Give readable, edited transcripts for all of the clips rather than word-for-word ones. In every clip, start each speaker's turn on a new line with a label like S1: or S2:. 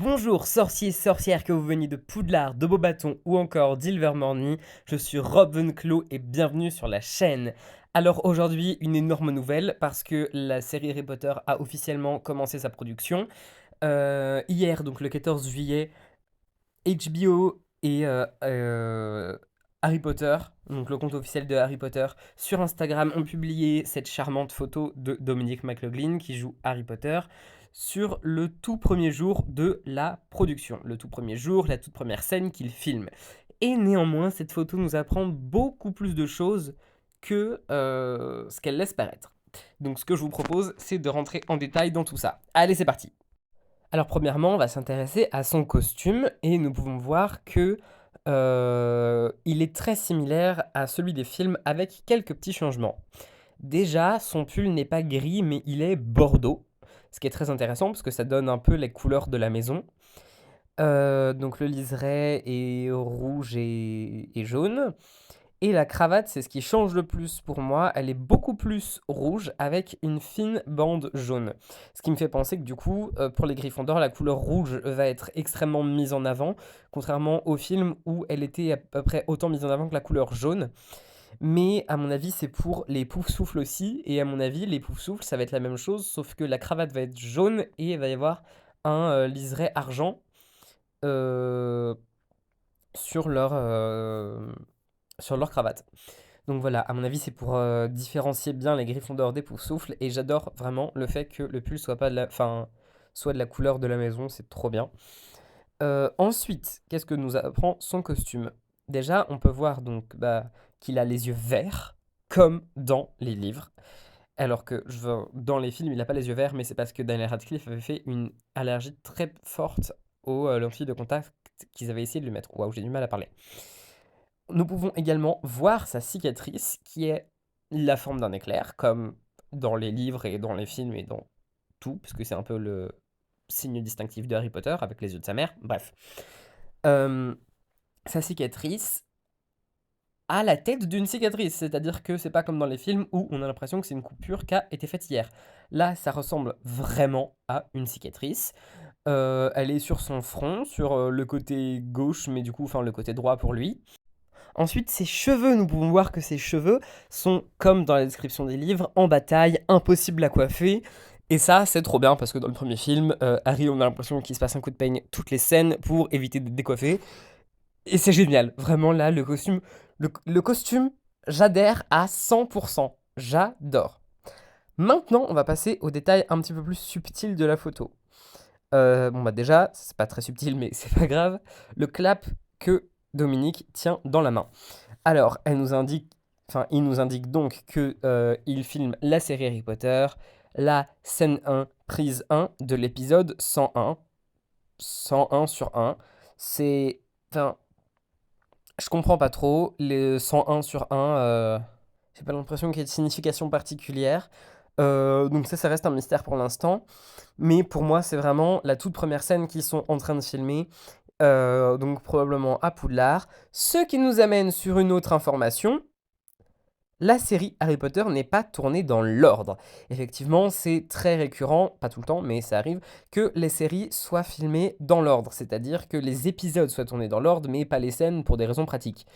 S1: Bonjour sorciers et sorcières, que vous veniez de Poudlard, de Beaubaton ou encore d'Ilvermorny, je suis Rob Venclos et bienvenue sur la chaîne. Alors aujourd'hui, une énorme nouvelle parce que la série Harry Potter a officiellement commencé sa production. Hier, donc le 14 juillet, HBO et Harry Potter, donc le compte officiel de Harry Potter, sur Instagram ont publié cette charmante photo de Dominic McLaughlin qui joue Harry Potter sur le tout premier jour de la production, le tout premier jour, la toute première scène qu'il filme. Et néanmoins, cette photo nous apprend beaucoup plus de choses que ce qu'elle laisse paraître. Donc ce que je vous propose, c'est de rentrer en détail dans tout ça. Allez, c'est parti. Alors premièrement, on va s'intéresser à son costume et nous pouvons voir que il est très similaire à celui des films avec quelques petits changements. Déjà, son pull n'est pas gris mais il est bordeaux, ce qui est très intéressant parce que ça donne un peu les couleurs de la maison. Donc le liseré est rouge et jaune. Et la cravate, c'est ce qui change le plus pour moi. Elle est beaucoup plus rouge avec une fine bande jaune. Ce qui me fait penser que du coup, pour les Gryffondors, la couleur rouge va être extrêmement mise en avant, contrairement au film où elle était à peu près autant mise en avant que la couleur jaune. Mais à mon avis, c'est pour les poufs-souffles aussi. Et à mon avis, les poufs-souffles, ça va être la même chose, sauf que la cravate va être jaune et il va y avoir un liseré argent euh, sur sur leur cravate. Donc voilà, à mon avis, c'est pour différencier bien les Gryffondors des Poufsouffles. Et j'adore vraiment le fait que le pull soit pas de la, enfin, soit de la couleur de la maison, c'est trop bien. Ensuite, qu'est-ce que nous apprend son costume? Déjà, on peut voir donc qu'il a les yeux verts, comme dans les livres. Alors que dans les films, il n'a pas les yeux verts, mais c'est parce que Daniel Radcliffe avait fait une allergie très forte aux lentilles de contact qu'ils avaient essayé de lui mettre. Waouh, j'ai du mal à parler. Nous pouvons également voir sa cicatrice qui est la forme d'un éclair, comme dans les livres et dans les films et dans tout, puisque c'est un peu le signe distinctif de Harry Potter avec les yeux de sa mère. Bref. Euh, Sa cicatrice a la tête d'une cicatrice, c'est-à-dire que c'est pas comme dans les films où on a l'impression que c'est une coupure qui a été faite hier. Là, ça ressemble vraiment à une cicatrice. Elle est sur son front, sur le côté gauche, mais du coup, enfin le côté droit pour lui. Ensuite, ses cheveux, nous pouvons voir que ses cheveux sont, comme dans la description des livres, en bataille, impossible à coiffer. Et ça, c'est trop bien parce que dans le premier film, Harry, on a l'impression qu'il se passe un coup de peigne toutes les scènes pour éviter d'être décoiffé. Et c'est génial. Vraiment, là, le costume, j'adhère à 100%. J'adore. Maintenant, on va passer aux détails un petit peu plus subtils de la photo. Bon, bah déjà, c'est pas très subtil, mais c'est pas grave. Le clap que Dominique tient dans la main. Alors, il nous indique donc que il filme la série Harry Potter, la scène 1, prise 1 de l'épisode 101, 101 sur 1. C'est, enfin, je comprends pas trop les 101 sur 1. J'ai pas l'impression qu'il y ait de signification particulière. Donc ça reste un mystère pour l'instant. Mais pour moi, c'est vraiment la toute première scène qu'ils sont en train de filmer, donc probablement à Poudlard. Ce qui nous amène sur une autre information. La série Harry Potter n'est pas tournée dans l'ordre. Effectivement, c'est très récurrent, pas tout le temps, mais ça arrive, que les séries soient filmées dans l'ordre. C'est-à-dire que les épisodes soient tournés dans l'ordre, mais pas les scènes pour des raisons pratiques.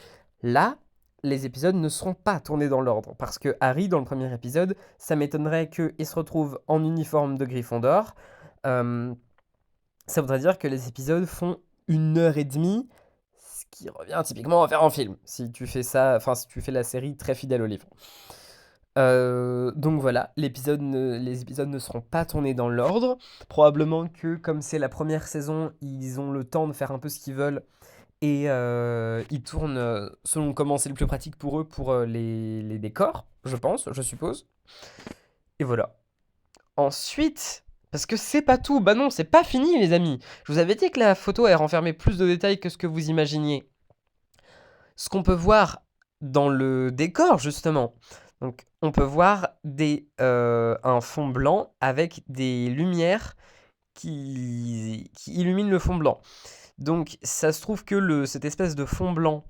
S1: Là, les épisodes ne seront pas tournés dans l'ordre. Parce que Harry, dans le premier épisode, ça m'étonnerait qu'il se retrouve en uniforme de Gryffondor. Euh, Ça voudrait dire que les épisodes font 1 heure et demie, ce qui revient typiquement à faire un film, si tu fais ça, enfin si tu fais la série très fidèle au livre. Donc voilà, les épisodes ne seront pas tournés dans l'ordre. Probablement que comme c'est la première saison, ils ont le temps de faire un peu ce qu'ils veulent et ils tournent selon comment c'est le plus pratique pour eux pour les décors, je pense, je suppose. Et voilà. Ensuite, parce que c'est pas tout, bah non, c'est pas fini les amis. Je vous avais dit que la photo elle renfermait plus de détails que ce que vous imaginiez. Ce qu'on peut voir dans le décor justement. Donc on peut voir un fond blanc avec des lumières qui illuminent le fond blanc. Donc ça se trouve que cette espèce de fond blanc,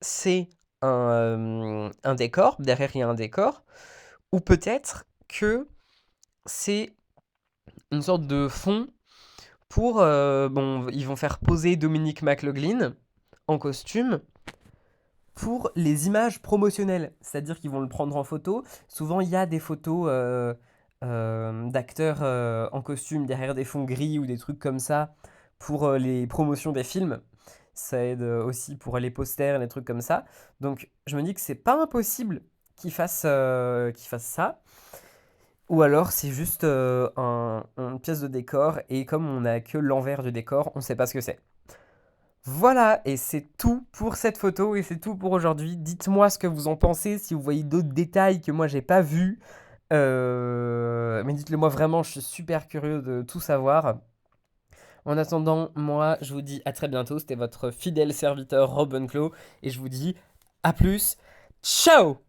S1: c'est un décor, derrière il y a un décor, ou peut-être que c'est une sorte de fond bon, ils vont faire poser Dominique McLaughlin en costume pour les images promotionnelles. C'est-à-dire qu'ils vont le prendre en photo. Souvent, il y a des photos d'acteurs en costume derrière des fonds gris ou des trucs comme ça pour les promotions des films. Ça aide aussi pour les posters, les trucs comme ça. Donc, je me dis que c'est pas impossible qu'ils fassent ça. Ou alors, c'est juste une pièce de décor et comme on n'a que l'envers du décor, on sait pas ce que c'est. Voilà, et c'est tout pour cette photo et c'est tout pour aujourd'hui. Dites-moi ce que vous en pensez, si vous voyez d'autres détails que moi j'ai pas vus. Mais dites-le moi vraiment, je suis super curieux de tout savoir. En attendant, moi je vous dis à très bientôt. C'était votre fidèle serviteur Robin Clos et je vous dis à plus. Ciao!